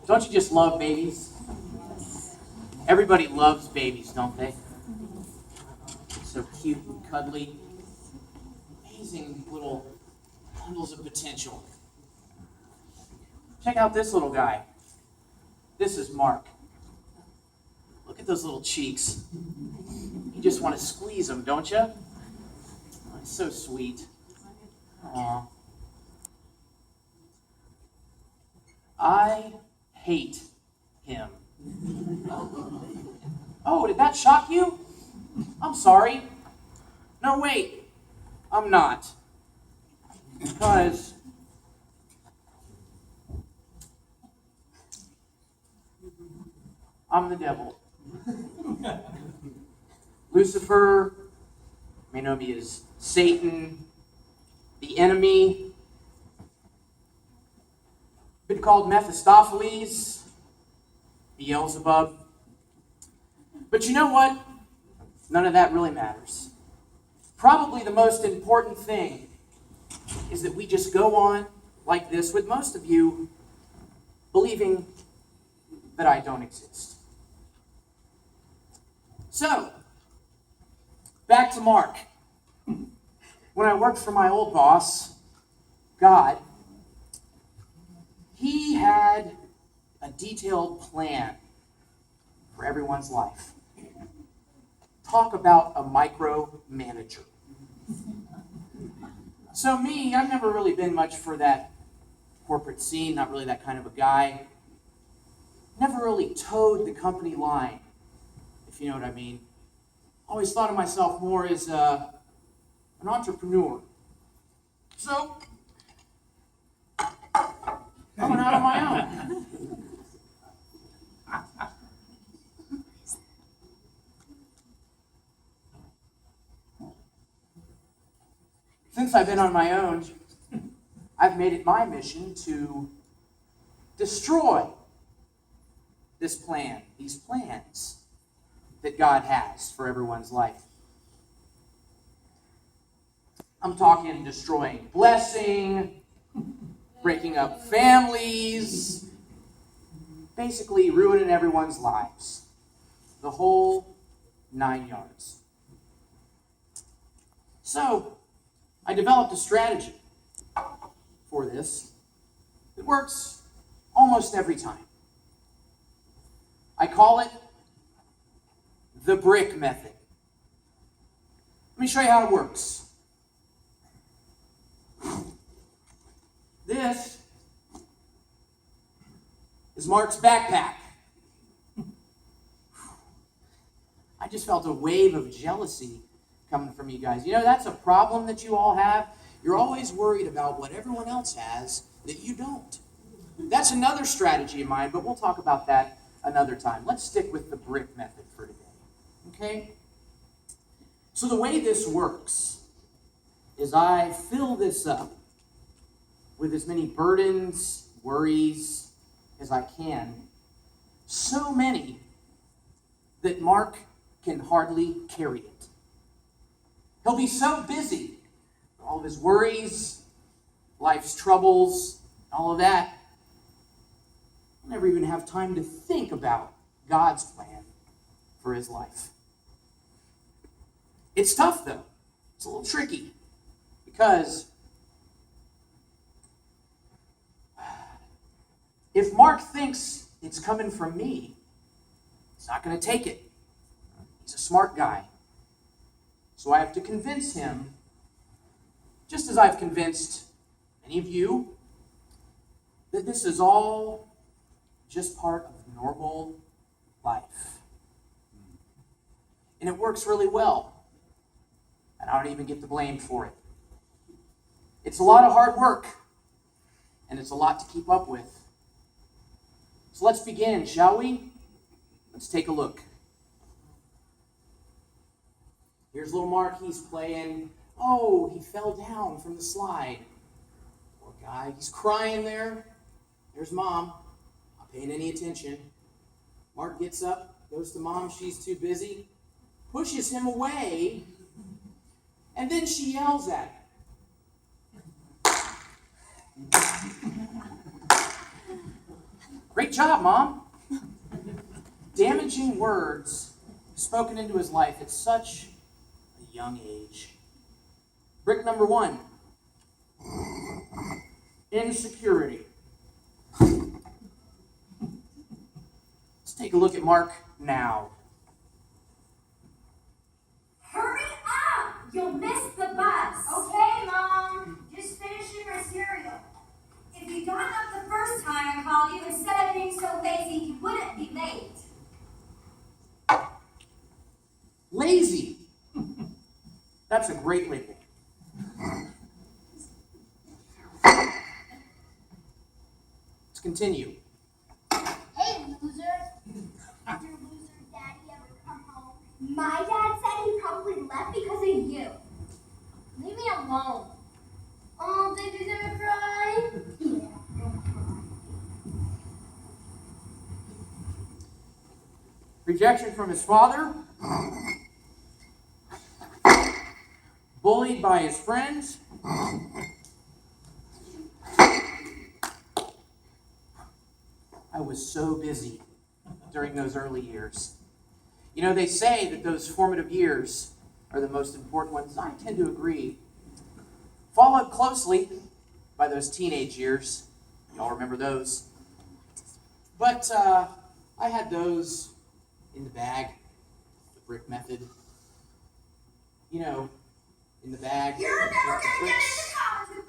Don't you just love babies? Everybody loves babies, don't they? So cute and cuddly. Amazing little bundles of potential. Check out this little guy. This is Mark. Look at those little cheeks. You just want to squeeze them, don't you? Oh, it's so sweet. Aww. I hate him. Oh, did that shock you? I'm sorry. No, wait. I'm not. Because I'm the devil. Lucifer, may know me as Satan, the enemy. Been called Mephistopheles, Beelzebub. But you know what? None of that really matters. Probably the most important thing is that we just go on like this with most of you believing that I don't exist. So, back to Mark. When I worked for my old boss, God, he had a detailed plan for everyone's life. Talk about a micromanager. So me, I've never really been much for that corporate scene, not really that kind of a guy. Never really towed the company line, if you know what I mean. Always thought of myself more as an entrepreneur. So, I went out on my own. Since I've been on my own, I've made it my mission to destroy this plan, these plans that God has for everyone's life. I'm talking destroying blessing, breaking up families, basically ruining everyone's lives. The whole 9 yards. So, I developed a strategy for this. It works almost every time. I call it the brick method. Let me show you how it works. This is Mark's backpack. I just felt a wave of jealousy coming from you guys. You know, that's a problem that you all have. You're always worried about what everyone else has that you don't. That's another strategy of mine, but we'll talk about that another time. Let's stick with the brick method for today. Okay? So the way this works is I fill this up with as many burdens, worries as I can. So many that Mark can hardly carry it. He'll be so busy with all of his worries, life's troubles, all of that. He'll never even have time to think about God's plan for his life. It's tough, though. It's a little tricky because if Mark thinks it's coming from me, he's not going to take it. He's a smart guy. So I have to convince him, just as I've convinced many of you, that this is all just part of normal life. And it works really well. And I don't even get the blame for it. It's a lot of hard work, and it's a lot to keep up with. So let's begin, shall we? Let's take a look. Here's little Mark, he's playing. Oh, he fell down from the slide. Poor guy, he's crying there. There's Mom, not paying any attention. Mark gets up, goes to Mom, she's too busy, pushes him away, and then she yells at him. Great job, Mom. Damaging words spoken into his life at such a young age. Brick number 1. Insecurity. Let's take a look at Mark now. Hurry up! You'll miss the bus. Okay, Mom. Just finishing my cereal. If you'd gotten up the first time I called you, instead of being so lazy, you wouldn't be late. Lazy. That's a great label. Let's continue. Hey, loser. Did your loser daddy ever come home? My dad said he probably left because of you. Leave me alone. Oh, think he's gonna cry? Yeah, don't cry. Rejection from his father. Bullied by his friends. I was so busy during those early years. You know, they say that those formative years are the most important ones. I tend to agree. Followed closely by those teenage years. Y'all remember those? But I had those in the bag, the brick method. You know, in the bag. You're never with the gonna get bricks. into college.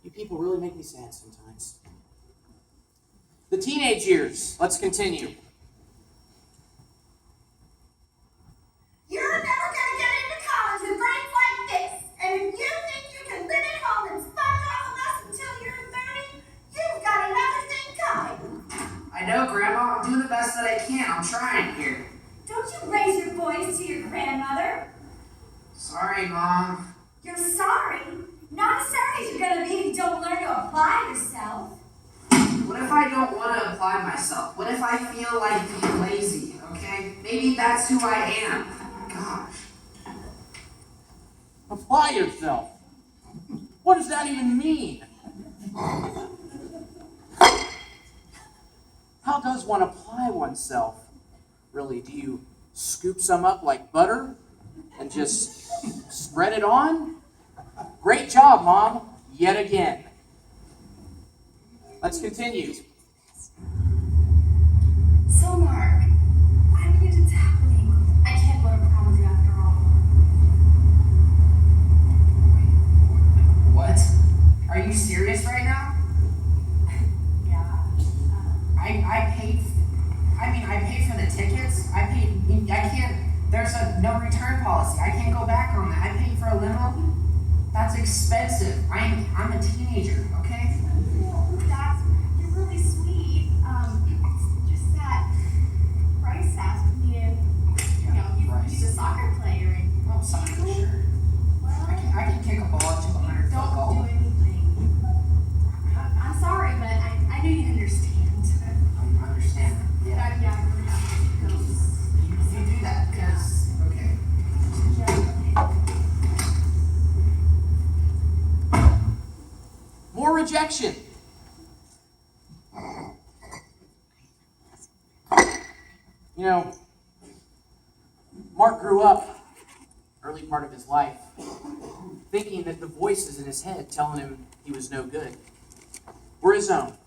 You people really make me sad sometimes. The teenage years. Let's continue. You're never gonna get into college with brains like this. And if you think you can live at home and sponge off of us until you're 30, you've got another thing coming. I know, Grandma. I'm doing the best that I can. I'm trying here. Don't you raise your voice to your grandmother. Sorry, Mom. You're sorry. Not as sorry as you're gonna be if you don't learn to apply yourself. What if I don't want to apply myself? What if I feel like being lazy, okay? Maybe that's who I am. Gosh. Apply yourself. What does that even mean? How does one apply oneself? Really, do you scoop some up like butter and just spread it on? Great job, Mom, yet again. Let's continue. So, Mark, I mean, it's happening. I can't go to prom with you after all. What? Are you serious right now? Yeah. I paid. I paid for the tickets. I can't. There's a no return policy. I can't go back on that. I paid for a limo. That's expensive. I'm a teenager. Okay. You're really sweet. It's just that Bryce asked me to, he's a soccer player. And Oh, soccer, sure. well, I can kick a ball to a 100-foot don't goal. do anything. I'm sorry, but I knew you'd understand. I understand. Yeah. Yeah, I'm really happy to go. You do that because okay. More rejection. You know, Mark grew up, early part of his life, thinking that the voices in his head telling him he was no good were his own.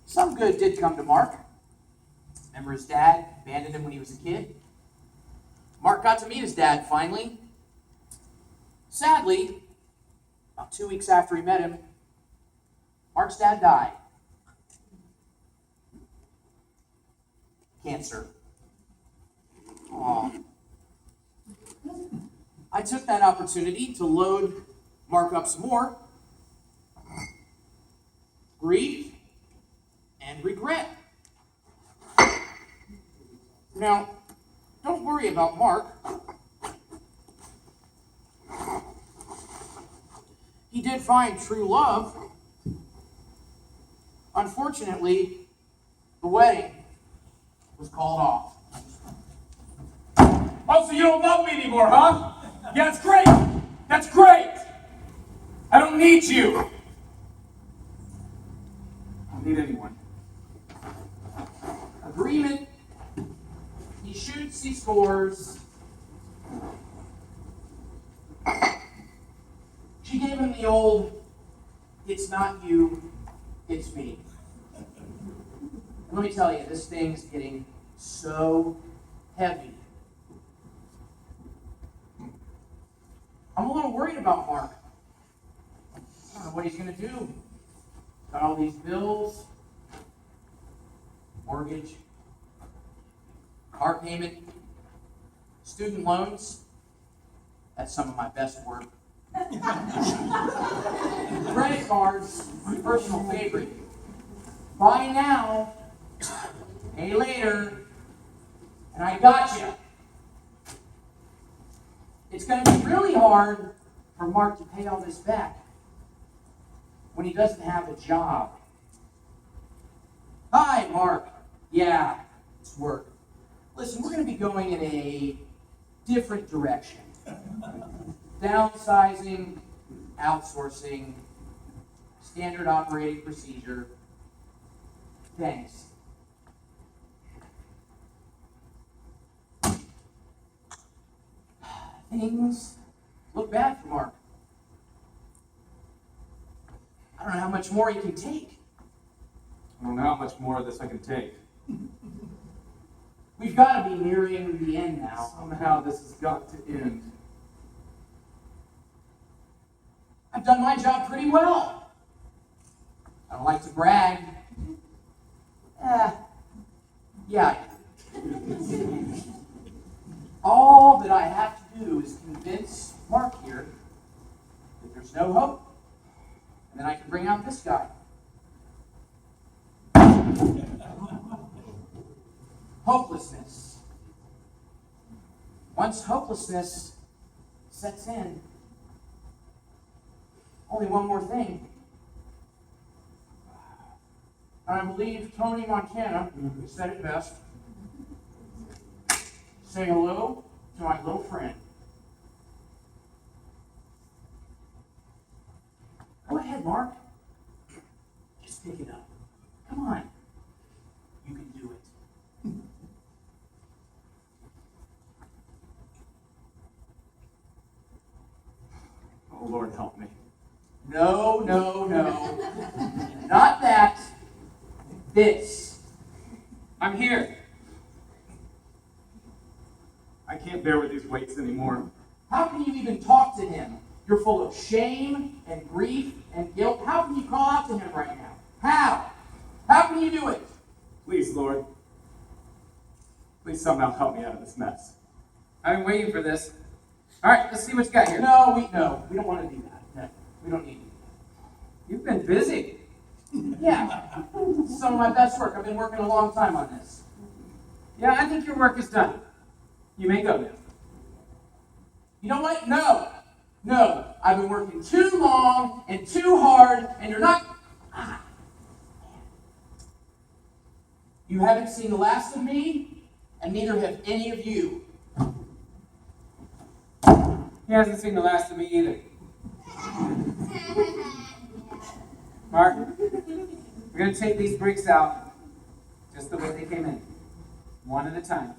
Some good did come to Mark. Remember his dad abandoned him when he was a kid? Mark got to meet his dad finally. Sadly, about 2 weeks after he met him, Mark's dad died. Cancer. Aww. I took that opportunity to load Mark up some more. Grief and regret. Now, don't worry about Mark. He did find true love. Unfortunately, the wedding was called off. Oh, so you don't love me anymore, huh? Yeah, that's great. That's great. I don't need you. meet anyone. Agreement. He shoots, he scores. She gave him the old, it's not you, it's me. And let me tell you, this thing's getting so heavy. I'm a little worried about Mark. I don't know what he's going to do. Got all these bills, mortgage, car payment, student loans. That's some of my best work. Credit cards, my personal favorite. Buy now, pay later, and I got you. It's going to be really hard for Mark to pay all this back when he doesn't have a job. Hi, Mark. Yeah, it's work. Listen, we're going to be going in a different direction. Downsizing, outsourcing, standard operating procedure. Thanks. Things look bad for Mark. I don't know how much more he can take. I don't know how much more of this I can take. We've got to be nearing the end now. Somehow this has got to end. I've done my job pretty well. I don't like to brag. Yeah. All that I have to do is convince Mark here that there's no hope. And then I can bring out this guy. Hopelessness. Once hopelessness sets in, only one more thing. And I believe Tony Montana said it best. Say hello to my little friend. Go ahead, Mark. Just pick it up. Come on. You can do it. Oh, Lord, help me. No. Not that. This. I'm here. I can't bear with these weights anymore. How can you even talk to him? You're full of shame and grief and guilt. How can you call out to him right now? How? How can you do it? Please, Lord. Please somehow help me out of this mess. I've been waiting for this. All right, let's see what you got here. No, we don't want to do that. No, we don't need to do You've been busy. that. Yeah, this is some of my best work. I've been working a long time on this. Yeah, I think your work is done. You may go now. You know what? No. I've been working too long and too hard, and you're not. You haven't seen the last of me, and neither have any of you. He hasn't seen the last of me either. Mark, we're going to take these bricks out just the way they came in. One at a time.